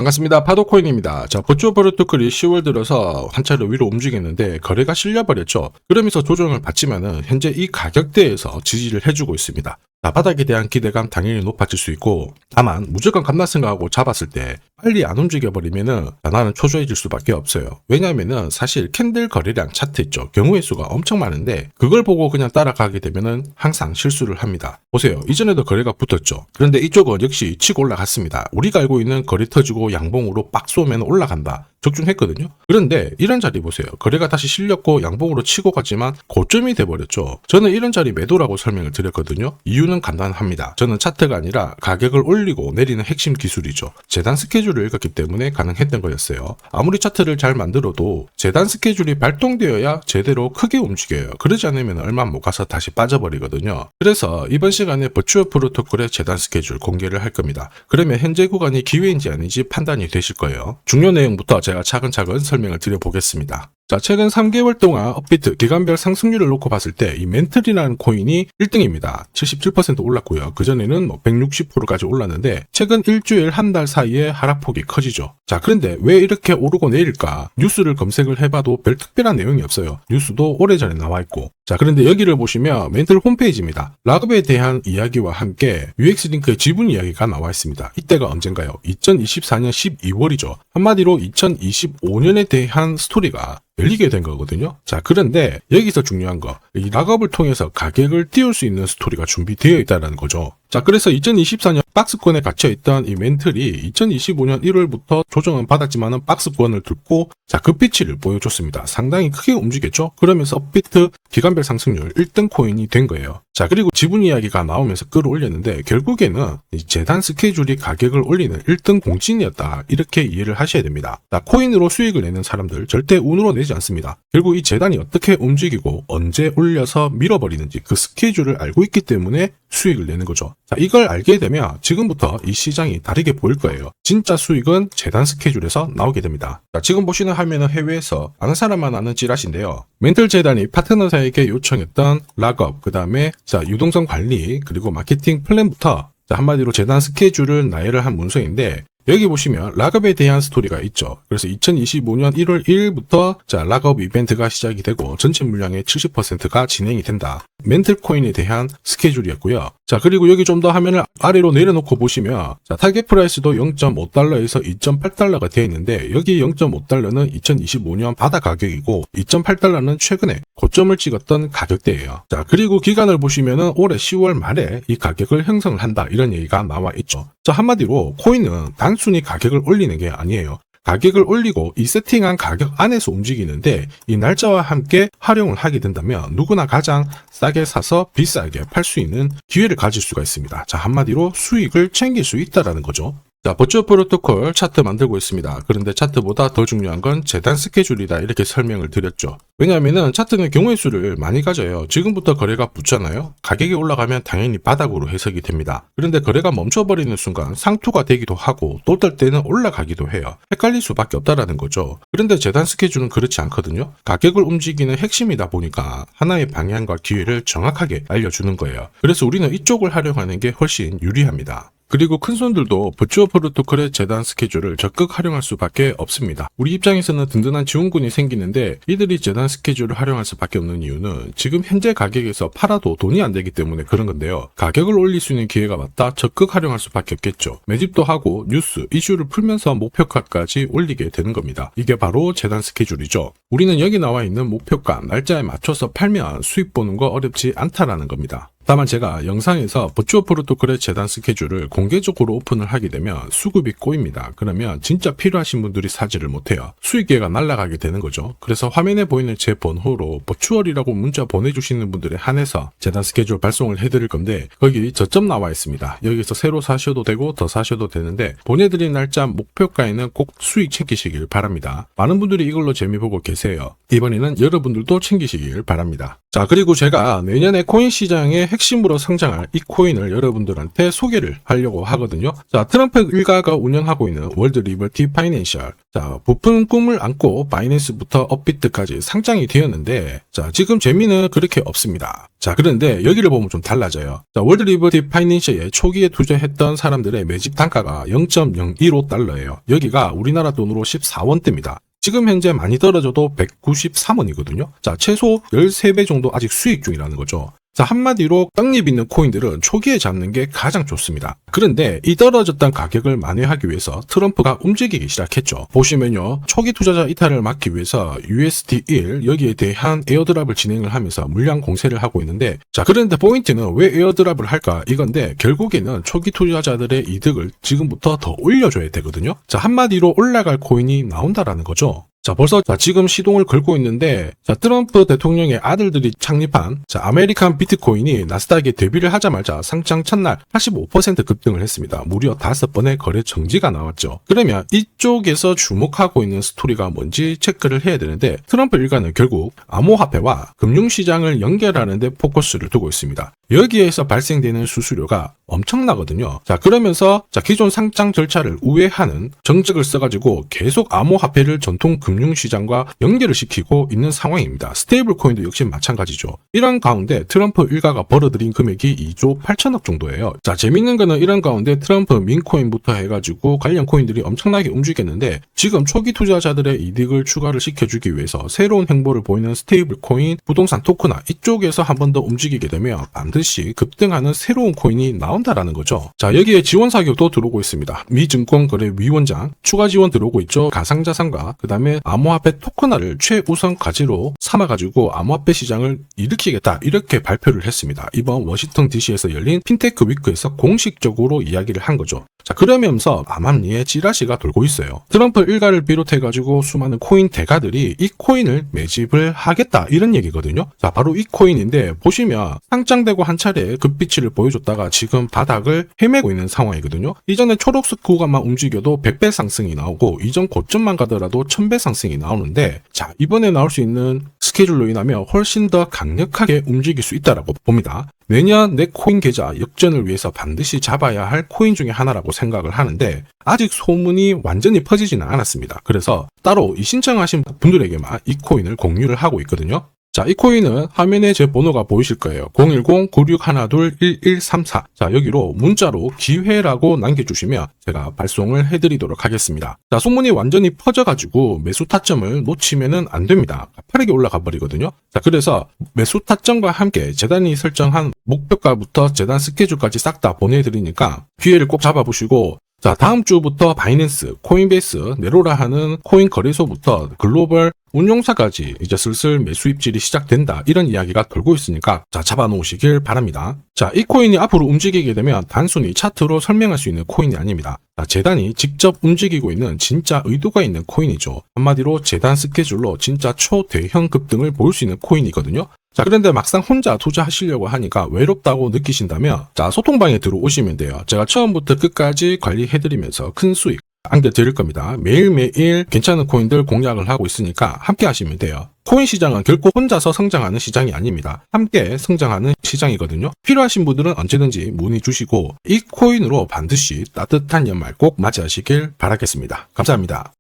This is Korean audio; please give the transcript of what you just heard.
반갑습니다. 파도코인입니다. 자, 버추어 프로토콜이 10월 들어서 한 차례 위로 움직였는데 거래가 실려버렸죠. 그러면서 조정을 받지만은 현재 이 가격대에서 지지를 해주고 있습니다. 자, 바닥에 대한 기대감 당연히 높아질 수 있고, 다만 무조건 간다 생각하고 잡았을 때 빨리 안 움직여버리면은 나는 초조해질 수밖에 없어요. 왜냐면은 사실 캔들 거래량 차트 있죠. 경우의 수가 엄청 많은데 그걸 보고 그냥 따라가게 되면은 항상 실수를 합니다. 보세요. 이전에도 거래가 붙었죠. 그런데 이쪽은 역시 치고 올라갔습니다. 우리가 알고 있는 거래 터지고 양봉으로 빡 쏘면 올라간다. 적중했거든요. 그런데 이런 자리 보세요. 거래가 다시 실렸고 양봉으로 치고 갔지만 고점이 돼버렸죠. 저는 이런 자리 매도라고 설명을 드렸거든요. 이유는 간단합니다. 저는 차트가 아니라 가격을 올리고 내리는 핵심 기술이죠. 재단 스케줄을 읽었기 때문에 가능했던 거였어요. 아무리 차트를 잘 만들어도 재단 스케줄이 발동되어야 제대로 크게 움직여요. 그러지 않으면 얼마 못 가서 다시 빠져버리거든요. 그래서 이번 시간에 버추어 프로토콜의 재단 스케줄 공개를 할 겁니다. 그러면 현재 구간이 기회인지 아닌지 판단이 되실 거예요. 중요 내용부터 제가 차근차근 설명을 드려보겠습니다. 자, 최근 3개월 동안 업비트 기간별 상승률을 놓고 봤을 때 이 멘틀이라는 코인이 1등입니다. 77% 올랐고요. 그전에는 160%까지 올랐는데 최근 일주일 한 달 사이에 하락폭이 커지죠. 자, 그런데 왜 이렇게 오르고 내릴까? 뉴스를 검색을 해봐도 별 특별한 내용이 없어요. 뉴스도 오래전에 나와있고. 자, 그런데 여기를 보시면 멘틀 홈페이지입니다. 락업에 대한 이야기와 함께 UX링크의 지분 이야기가 나와 있습니다. 이때가 언젠가요? 2024년 12월이죠. 한마디로 2025년에 대한 스토리가 열리게 된 거거든요. 자, 그런데 여기서 중요한 거, 이 락업을 통해서 가격을 띄울 수 있는 스토리가 준비되어 있다는 거죠. 자, 그래서 2024년 박스권에 갇혀있던 이 멘틀이 2025년 1월부터 조정은 받았지만은 박스권을 뚫고 자, 급비치를 보여줬습니다. 상당히 크게 움직였죠. 그러면서 업비트 기간별 상승률 1등 코인이 된 거예요. 자, 그리고 지분 이야기가 나오면서 끌어올렸는데 결국에는 이 재단 스케줄이 가격을 올리는 1등 공신이었다. 이렇게 이해를 하셔야 됩니다. 자, 코인으로 수익을 내는 사람들 절대 운으로 내지 않습니다. 결국 이 재단이 어떻게 움직이고 언제 올려서 밀어버리는지 그 스케줄을 알고 있기 때문에 수익을 내는 거죠. 자, 이걸 알게 되면 지금부터 이 시장이 다르게 보일 거예요. 진짜 수익은 재단 스케줄에서 나오게 됩니다. 자, 지금 보시는 화면은 해외에서 아는 사람만 아는 찌라시인데요. 멘틀 재단이 파트너사에게 요청했던 락업, 그 다음에 자, 유동성 관리, 그리고 마케팅 플랜부터 자, 한마디로 재단 스케줄을 나열을 한 문서인데 여기 보시면 락업에 대한 스토리가 있죠. 그래서 2025년 1월 1일부터 자, 락업 이벤트가 시작이 되고 전체 물량의 70%가 진행이 된다. 멘틀 코인에 대한 스케줄이었고요. 자, 그리고 여기 좀 더 화면을 아래로 내려놓고 보시면 자, 타겟 프라이스도 0.5달러에서 2.8달러가 되어 있는데 여기 0.5달러는 2025년 바다 가격이고 2.8달러는 최근에 고점을 찍었던 가격대예요. 자, 그리고 기간을 보시면은 올해 10월 말에 이 가격을 형성을 한다. 이런 얘기가 나와 있죠. 자, 한마디로 코인은 단순히 가격을 올리는 게 아니에요. 가격을 올리고 이 세팅한 가격 안에서 움직이는데 이 날짜와 함께 활용을 하게 된다면 누구나 가장 싸게 사서 비싸게 팔 수 있는 기회를 가질 수가 있습니다. 자, 한마디로 수익을 챙길 수 있다라는 거죠. 자, 버추어 프로토콜 차트 만들고 있습니다. 그런데 차트보다 더 중요한 건 재단 스케줄이다 이렇게 설명을 드렸죠. 왜냐하면은 차트는 경우의 수를 많이 가져요. 지금부터 거래가 붙잖아요. 가격이 올라가면 당연히 바닥으로 해석이 됩니다. 그런데 거래가 멈춰버리는 순간 상투가 되기도 하고 또 어떨 때는 올라가기도 해요. 헷갈릴 수밖에 없다라는 거죠. 그런데 재단 스케줄은 그렇지 않거든요. 가격을 움직이는 핵심이다 보니까 하나의 방향과 기회를 정확하게 알려주는 거예요. 그래서 우리는 이쪽을 활용하는 게 훨씬 유리합니다. 그리고 큰손들도 버추어 프로토콜의 재단 스케줄을 적극 활용할 수밖에 없습니다. 우리 입장에서는 든든한 지원군이 생기는데 이들이 재단 스케줄을 활용할 수밖에 없는 이유는 지금 현재 가격에서 팔아도 돈이 안 되기 때문에 그런 건데요. 가격을 올릴 수 있는 기회가 왔다 적극 활용할 수밖에 없겠죠. 매집도 하고 뉴스, 이슈를 풀면서 목표가까지 올리게 되는 겁니다. 이게 바로 재단 스케줄이죠. 우리는 여기 나와 있는 목표가, 날짜에 맞춰서 팔면 수익 보는 거 어렵지 않다라는 겁니다. 다만 제가 영상에서 버추어 프로토콜의 재단 스케줄을 공개적으로 오픈을 하게 되면 수급이 꼬입니다. 그러면 진짜 필요하신 분들이 사지를 못해요. 수익 기회가 날아가게 되는 거죠. 그래서 화면에 보이는 제 번호로 버추얼이라고 문자 보내주시는 분들에 한해서 재단 스케줄 발송을 해드릴 건데 거기 저점 나와 있습니다. 여기서 새로 사셔도 되고 더 사셔도 되는데 보내드린 날짜 목표가에는 꼭 수익 챙기시길 바랍니다. 많은 분들이 이걸로 재미보고 계세요. 이번에는 여러분들도 챙기시길 바랍니다. 자, 그리고 제가 내년에 코인 시장에 핵심으로 성장할 이 코인을 여러분들한테 소개를 하려고 하거든요. 자, 트럼프 일가가 운영하고 있는 월드 리버티 파이낸셜. 자, 부푼 꿈을 안고 바이낸스부터 업비트까지 상장이 되었는데, 자, 지금 재미는 그렇게 없습니다. 자, 그런데 여기를 보면 좀 달라져요. 자, 월드 리버티 파이낸셜에 초기에 투자했던 사람들의 매집 단가가 0.015달러예요. 여기가 우리나라 돈으로 14원대입니다. 지금 현재 많이 떨어져도 193원이거든요. 자, 최소 13배 정도 아직 수익 중이라는 거죠. 자, 한마디로 떡잎 있는 코인들은 초기에 잡는 게 가장 좋습니다. 그런데 이 떨어졌던 가격을 만회하기 위해서 트럼프가 움직이기 시작했죠. 보시면요, 초기 투자자 이탈을 막기 위해서 USD1 여기에 대한 에어드랍을 진행을 하면서 물량 공세를 하고 있는데, 자, 그런데 포인트는 왜 에어드랍을 할까 이건데, 결국에는 초기 투자자들의 이득을 지금부터 더 올려줘야 되거든요. 자, 한마디로 올라갈 코인이 나온다라는 거죠. 자, 벌써 지금 시동을 걸고 있는데, 자, 트럼프 대통령의 아들들이 창립한 아메리칸 비트코인이 나스닥에 데뷔를 하자마자 상장 첫날 85% 급등을 했습니다. 무려 5번의 거래 정지가 나왔죠. 그러면 이쪽에서 주목하고 있는 스토리가 뭔지 체크를 해야 되는데, 트럼프 일가는 결국 암호화폐와 금융시장을 연결하는 데 포커스를 두고 있습니다. 여기에서 발생되는 수수료가 엄청나거든요. 자, 그러면서 기존 상장 절차를 우회하는 정책을 써가지고 계속 암호화폐를 전통 금융시장과 연결을 시키고 있는 상황입니다. 스테이블 코인도 역시 마찬가지죠. 이런 가운데 트럼프 일가가 벌어들인 금액이 2조 8천억 정도예요. 자, 재밌는 거는 이런 가운데 트럼프 민코인부터 해가지고 관련 코인들이 엄청나게 움직였는데, 지금 초기 투자자들의 이득을 추가를 시켜주기 위해서 새로운 행보를 보이는 스테이블 코인, 부동산 토크나 이쪽에서 한 번 더 움직이게 되면 반드시 급등하는 새로운 코인이 나온다라는 거죠. 자, 여기에 지원 사격도 들어오고 있습니다. 미 증권거래위원장 추가 지원 들어오고 있죠. 가상자산과 그 다음에 암호화폐 토큰화를 최우선 과제로 삼아가지고 암호화폐 시장을 일으키겠다, 이렇게 발표를 했습니다. 이번 워싱턴 DC에서 열린 핀테크 위크에서 공식적으로 이야기를 한 거죠. 자, 그러면서 암암리에 찌라시가 돌고 있어요. 트럼프 일가를 비롯해가지고 수많은 코인 대가들이 이 코인을 매집을 하겠다, 이런 얘기거든요. 자, 바로 이 코인인데, 보시면 상장되고 한 차례 급비치를 보여줬다가 지금 바닥을 헤매고 있는 상황이거든요. 이전에 초록색 구간만 움직여도 100배 상승이 나오고, 이전 고점만 가더라도 1000배 상승이 나오는데, 자, 이번에 나올 수 있는 스케줄로 인하면 훨씬 더 강력하게 움직일 수 있다라고 봅니다. 내년 내 코인 계좌 역전을 위해서 반드시 잡아야 할 코인 중에 하나라고 생각을 하는데, 아직 소문이 완전히 퍼지지는 않았습니다. 그래서 따로 이 신청하신 분들에게만 이 코인을 공유를 하고 있거든요. 자, 이 코인은 화면에 제 번호가 보이실 거예요. 010-9612-1134. 자, 여기로 문자로 기회라고 남겨주시면 제가 발송을 해드리도록 하겠습니다. 자, 소문이 완전히 퍼져가지고 매수 타점을 놓치면은 안 됩니다. 빠르게 올라가 버리거든요. 자, 그래서 매수 타점과 함께 재단이 설정한 목표가부터 재단 스케줄까지 싹 다 보내드리니까 기회를 꼭 잡아보시고, 자, 다음 주부터 바이낸스, 코인베이스, 네로라 하는 코인 거래소부터 글로벌 운용사까지 이제 슬슬 매수 입질이 시작된다, 이런 이야기가 돌고 있으니까 자, 잡아놓으시길 바랍니다. 자, 이 코인이 앞으로 움직이게 되면 단순히 차트로 설명할 수 있는 코인이 아닙니다. 자, 재단이 직접 움직이고 있는 진짜 의도가 있는 코인이죠. 한마디로 재단 스케줄로 진짜 초대형 급등을 보일 수 있는 코인이거든요. 자, 그런데 막상 혼자 투자하시려고 하니까 외롭다고 느끼신다면, 자, 소통방에 들어오시면 돼요. 제가 처음부터 끝까지 관리해드리면서 큰 수익 안겨드릴 겁니다. 매일매일 괜찮은 코인들 공략을 하고 있으니까 함께 하시면 돼요. 코인 시장은 결코 혼자서 성장하는 시장이 아닙니다. 함께 성장하는 시장이거든요. 필요하신 분들은 언제든지 문의 주시고, 이 코인으로 반드시 따뜻한 연말 꼭 맞이하시길 바라겠습니다. 감사합니다.